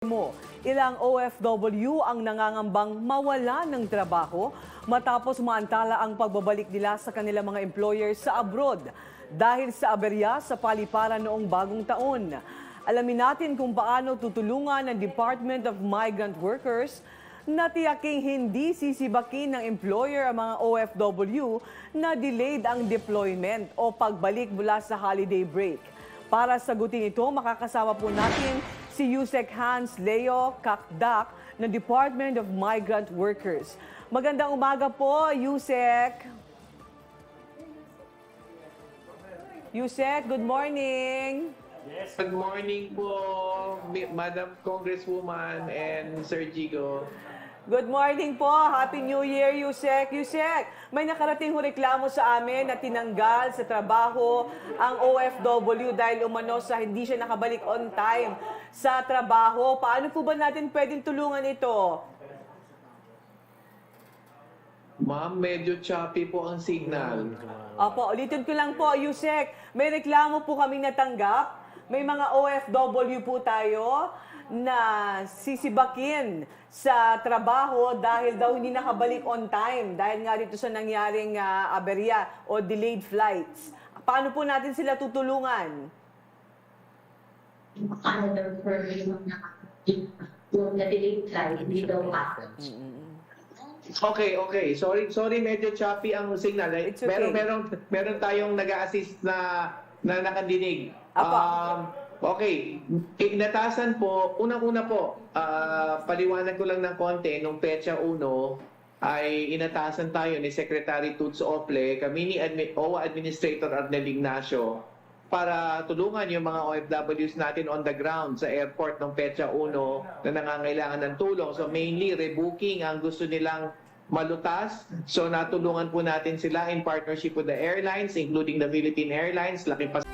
mo. Ilang OFW ang nangangambang mawala ng trabaho matapos maantala ang pagbabalik nila sa kanilang mga employers sa abroad dahil sa aberya sa paliparan noong bagong taon. Alamin natin kung paano tutulungan ng Department of Migrant Workers na tiyaking hindi sisibakin ng employer ang mga OFW na delayed ang deployment o pagbalik mula sa holiday break. Para sagutin ito, makakasama po natin si Yusek Hans Leo Kakdak ng Department of Migrant Workers. Magandang umaga po, Yusek. Yusek, good morning. Yes. Good morning po, Madam Congresswoman and Sir Jigo. Good morning po. Happy New Year, Yusek. Yusek, may nakarating ho reklamo sa amin na tinanggal sa trabaho ang OFW dahil umano sa hindi siya nakabalik on time sa trabaho. Paano po ba natin pwedeng tulungan ito? Ma'am, medyo choppy po ang signal. Opo, ulitin ko lang po, Yusek. May reklamo po kaming natanggap. May mga OFW po tayo na sisibakin sa trabaho dahil daw hindi nakabalik on time dahil nga dito sa nangyaring aberya o delayed flights. Paano po natin sila tutulungan? Another person na yung na-delete flight, hindi daw ako. Okay. Sorry, medyo choppy ang signal. It's okay. Meron tayong nag-a-assist na nakandinig. Apa. Okay, inatasan po, unang-una po, paliwanag ko lang ng konti, nung Petsa 1 ay inatasan tayo ni Secretary Toots Ople, kami ni OWA Administrator Arnel Ignacio, para tulungan yung mga OFWs natin on the ground sa airport ng Petsa 1 na nangangailangan ng tulong. So mainly, rebooking ang gusto nilang malutas. So natulungan po natin sila in partnership with the airlines, including the Philippine Airlines. Laki pa